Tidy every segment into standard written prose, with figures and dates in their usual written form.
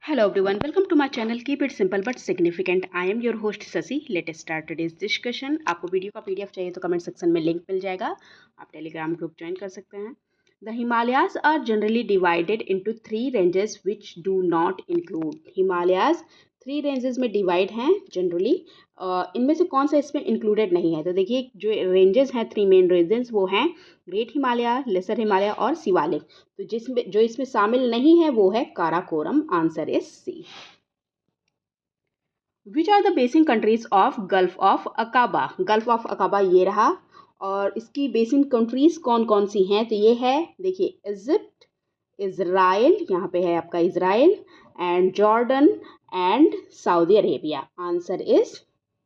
Hello everyone, welcome to my channel. Keep it simple but significant. I am your host Sasi. Let's start today's discussion. आपको video का PDF चाहिए तो comment section में link मिल जाएगा. आप Telegram group join कर सकते हैं. The Himalayas are generally divided into three ranges which do not include. Himalayas three ranges में डिवाइड हैं जनरली. इनमें से कौन सा इसमें इंक्लूडेड नहीं है? तो देखिए जो रेंजेस हैं, थ्री मेन रेंजेस वो हैं ग्रेट हिमालय, लेसर हिमालय और शिवालिक. तो जिसमें जो इसमें शामिल नहीं है वो है Karakoram. Answer is C. Which are the basin countries of Gulf of Aqaba? Gulf of Aqaba ये रहा. और इसकी बेसिन कंट्रीज कौन कौन सी हैं? तो ये है, देखिए, इजिप्ट, इज़राइल, यहाँ पे है आपका Israel, and Jordan and Saudi Arabia. Answer is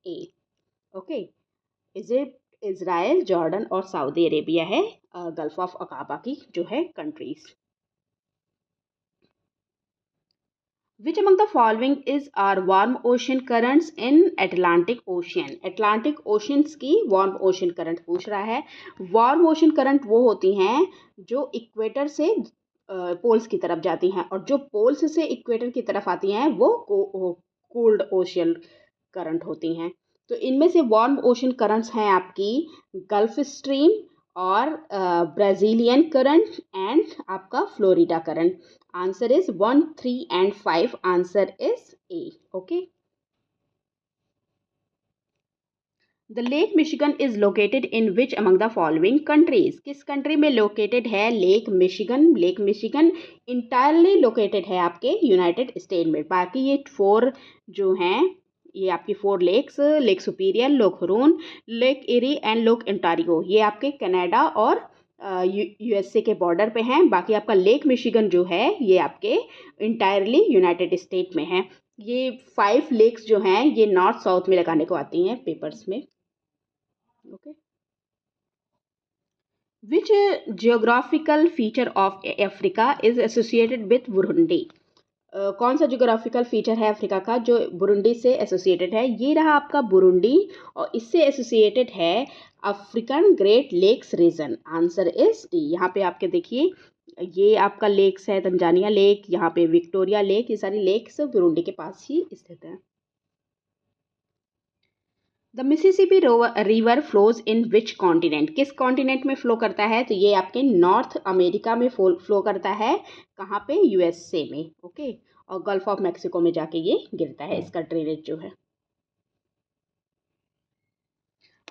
a. Okay, Egypt, Israel, Jordan और सऊदी अरेबिया है गल्फ ऑफ अकाबा की जो है countries. Which among the following is our warm ocean currents in Atlantic Ocean? Atlantic Oceans की warm ocean current पूछ रहा है. warm ocean current वो होती हैं जो इक्वेटर से पोल्स की तरफ जाती हैं, और जो पोल्स से इक्वेटर की तरफ आती हैं वो कोल्ड ओशियन करंट होती हैं. तो इनमें से वार्म ओशन करंट्स हैं आपकी गल्फ स्ट्रीम और ब्राज़ीलियन करंट एंड आपका Florida current. Answer is 1, 3 and 5. Answer is a. Okay. The lake Michigan is located in which among the following countries? किस कंट्री में लोकेटेड है lake Michigan? Lake Michigan entirely located है आपके United state में. बाकी ये four जो हैं, ये आपकी four lakes, Lake Superior, Lake Huron, Lake Erie and Lake Ontario, ये आपके कनाडा और यूएसए के बॉर्डर पे हैं. बाकी आपका लेक मिशिगन जो है ये आपके इंटायरली यूनाइटेड स्टेट में है. ये 5 लेक्स जो हैं ये नॉर्थ साउथ में लगाने को आती हैं पेपर्स में. Okay. Which geographical feature of Africa is associated with Burundi? कौन सा जियोग्राफिकल फीचर है अफ्रीका का जो बुरुंडी से एसोसिएटेड है? ये रहा आपका बुरुंडी, और इससे एसोसिएटेड है African Great Lakes region. Answer is D. यहाँ पे आपके देखिए ये आपका लेक्स है, तंजानिया लेक, यहाँ पे विक्टोरिया लेक, ये सारी लेक्स बुरुंडी के पास ही स्थित हैं. The Mississippi river flows in which continent? किस कॉन्टिनेंट में फ्लो करता है? तो ये आपके नॉर्थ अमेरिका में फ्लो करता है. कहाँ पे? यूएसए में. ओके. और गल्फ ऑफ मैक्सिको में जाके ये गिरता है, इसका ड्रेनेज जो है.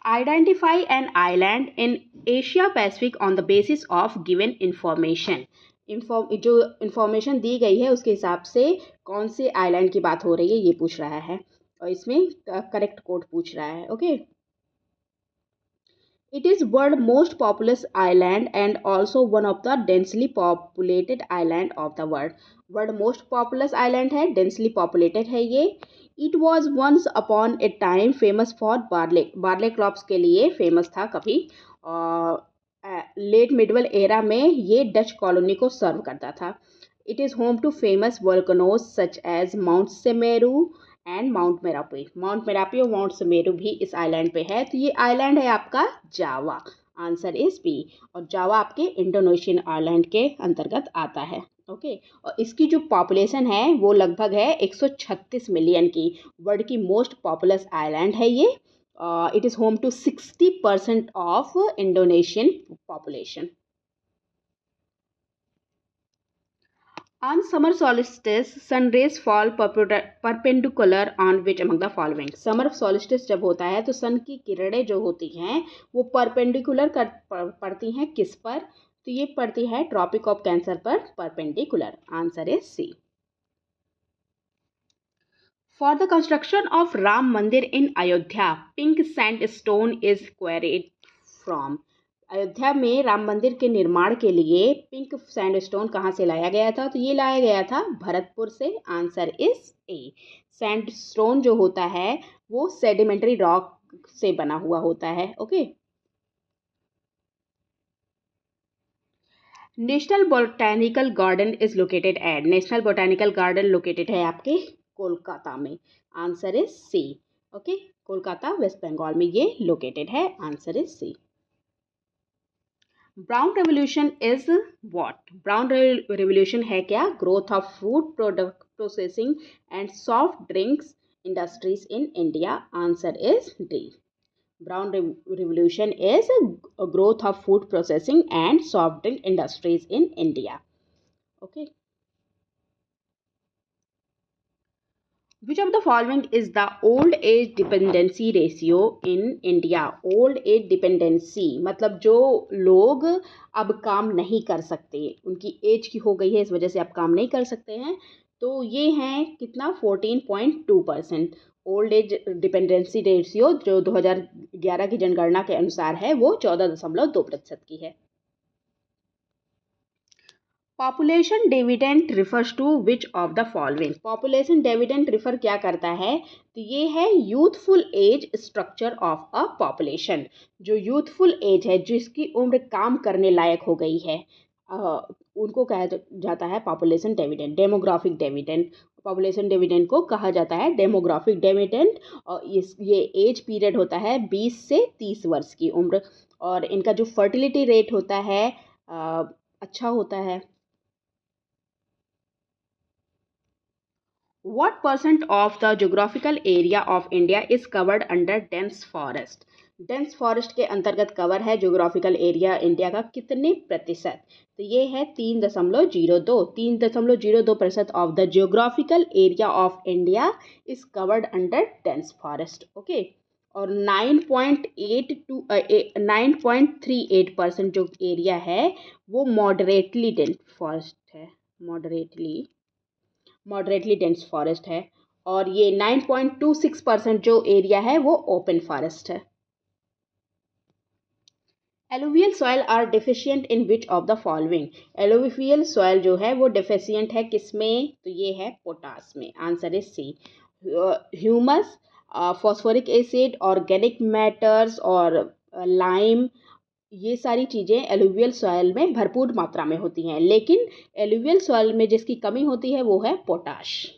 Identify an island in Asia Pacific on the basis of given information. जो इंफॉर्मेशन दी गई है उसके हिसाब से कौन से आइलैंड की बात हो रही है ये पूछ रहा है, और इसमें करेक्ट कोड पूछ रहा है. Okay. It is world most populous island and also one of the densely populated island of the world. World most populous island है, डेंसली पॉपुलेटेड है ये. It was once upon a time famous for barley crops के लिए famous था कभी. Late medieval era में ये Dutch colony को सर्व करता था. It is home to famous volcanoes such as Mount Semeru and Mount Merapi. Mount Merapi और माउंट सेमेरू भी इस आइलैंड पे है. तो ये आइलैंड है आपका जावा. Answer is B. और जावा आपके इंडोनेशियन आइलैंड के अंतर्गत आता है. ओके. और इसकी जो पॉपुलेशन है वो लगभग है 136 मिलियन की. वर्ल्ड की मोस्ट पॉपुलस आइलैंड है ये. It is home to 60% of Indonesian population. On summer solstice, sun rays fall perpendicular on which among the following? Summer solstice जब होता है तो सन की किरणें जो होती हैं वो परपेंडिकुलर पड़ती हैं किस पर? तो ये पड़ती है ट्रॉपिक ऑफ कैंसर पर perpendicular. Answer is C. For the construction of Ram Mandir in Ayodhya, pink sandstone is quarried from. Ayodhya में राम मंदिर के निर्माण के लिए पिंक सैंडस्टोन कहाँ से लाया गया था? तो ये लाया गया था भरतपुर से. Answer is a. सैंडस्टोन जो होता है वो सेडिमेंट्री रॉक से बना हुआ होता है. Okay. National botanical garden is located at. National botanical garden located है आपके कोलकाता में. Answer is C. Okay. Kolkata West Bengal में ये लोकेटेड है. Answer is C. Brown revolution is what? Brown revolution है क्या? Growth of food processing and soft drinks industries in India? Answer is D. Brown revolution is a growth of food processing and soft drink industries in India. Okay. Which of the following is the old age dependency ratio in India? Old age dependency मतलब जो लोग अब काम नहीं कर सकते, उनकी as की हो गई है, इस वजह से अब काम नहीं कर सकते हैं, तो ये हैं कितना 14.2%। ओल्ड एज डिपेंडेंसी रेशियो जो 2011 की जनगणना के अनुसार है वो 14.2% की है। Population dividend refers to which of the following? Population dividend refer क्या करता है? तो ये है youthful age structure of a population. जो यूथफुल एज है, जिसकी उम्र काम करने लायक हो गई है, उनको कहा जाता है population dividend. Demographic dividend, population dividend को कहा जाता है डेमोग्राफिक डिविडेंड। और ये एज पीरियड होता है 20 से 30 वर्ष की उम्र, और इनका जो फर्टिलिटी रेट होता है अच्छा होता है। What percent of the geographical area of India is covered under dense forest? Dense forest के अंतर्गत कवर है जोग्राफिकल एरिया इंडिया का कितने प्रतिशत? तो ये है 3.02। 3.02% of the geographical area of India is covered under dense forest. Okay. और 9.38% जो एरिया है वो मॉडरेटली डेंस फॉरेस्ट है, मॉडरेटली डेंस फॉरेस्ट है। और ये 9.26% जो एरिया है वो ओपन फॉरेस्ट है। Alluvial soil are deficient in which of the following? Alluvial soil जो है वो डिफिशियंट है किसमें? तो ये है पोटास में। Answer is C. Humus, phosphoric acid, organic matters और लाइम, ये सारी चीज़ें एलुवियल सॉइल में भरपूर मात्रा में होती हैं, लेकिन एलुवियल सॉइल में जिसकी कमी होती है वो है potash.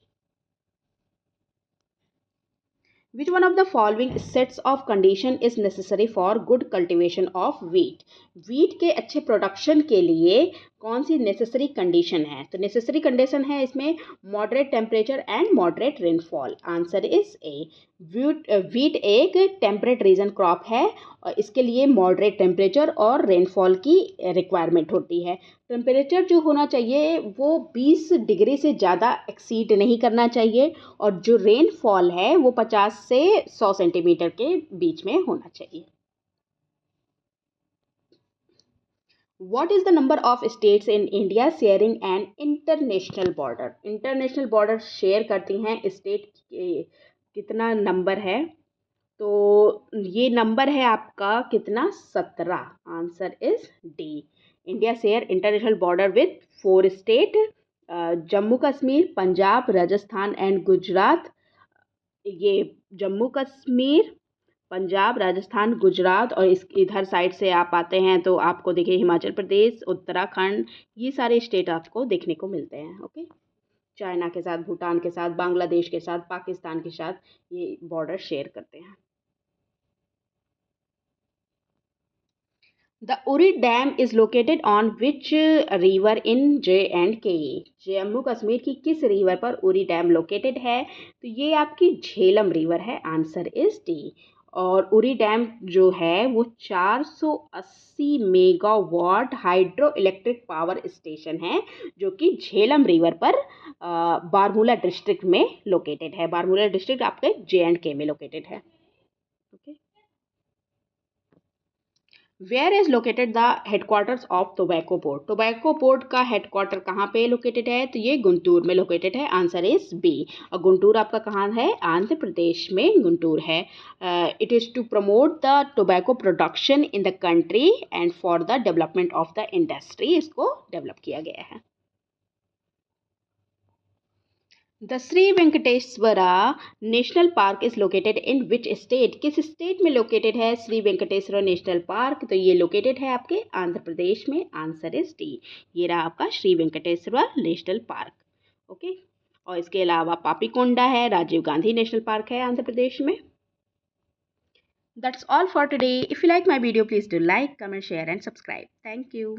Which one of the following sets of condition is necessary for good cultivation of wheat? Wheat के अच्छे प्रोडक्शन के लिए कौन सी नेसेसरी कंडीशन है? तो नेसेसरी कंडीशन है इसमें moderate temperature and moderate rainfall. Answer is a. Wheat एक टेम्परेट रीजन क्रॉप है और इसके लिए मॉडरेट टेम्परेचर और रेनफॉल की रिक्वायरमेंट होती है। टेम्परेचर जो होना चाहिए वो 20 डिग्री से ज़्यादा एक्सीड नहीं करना चाहिए, और जो रेनफॉल है वो 50 से 100 सेंटीमीटर के बीच में होना चाहिए। What is the number of states in India sharing an international border? International border share करती हैं स्टेट, कितना नंबर है? तो ये नंबर है आपका कितना? 17। Answer is D. India share international border with 4 state, Jammu Kashmir, Punjab, Rajasthan and Gujarat. ये जम्मू कश्मीर, पंजाब, राजस्थान, गुजरात, और इस इधर साइड से आप आते हैं तो आपको देखिए हिमाचल प्रदेश, उत्तराखंड, ये सारे स्टेट आपको देखने को मिलते हैं। ओके। चाइना के साथ, भूटान के साथ, बांग्लादेश के साथ, पाकिस्तान के साथ ये बॉर्डर शेयर करते हैं। The Uri Dam is located on which river in J&K? Jammu Kashmir की किस रिवर पर उरी डैम लोकेटेड है? तो ये आपकी झेलम रिवर है। Answer is D. और उरी डैम जो है वो 480 megawatt hydro electric power station है, जो कि झेलम रिवर पर बारमूला डिस्ट्रिक्ट में लोकेटेड है। बारमूला डिस्ट्रिक्ट आपके J&K में लोकेटेड है। Okay. Where is located the headquarters of tobacco board? Tobacco board का हेडक्वार्टर कहाँ पे लोकेटेड है? तो ये गुंटूर में लोकेटेड है। Answer is B. और गुंटूर आपका कहाँ है? आंध्र प्रदेश में गुंटूर है। It is to promote the tobacco production in the country and for the development of the industry, इसको डेवलप किया गया है। The Shri Venkateswara national park is located in which state? किस स्टेट में लोकेटेड है श्री वेंकटेश्वरा नेशनल पार्क? तो ये लोकेटेड है आपके आंध्र प्रदेश में। Answer is D. ये रहा आपका Shri Venkateswara national park. Okay. और इसके अलावा पापीकोंडा है, राजीव गांधी नेशनल पार्क है आंध्र प्रदेश में। That's all for today. If you like my video please do like, comment, share and subscribe. Thank you.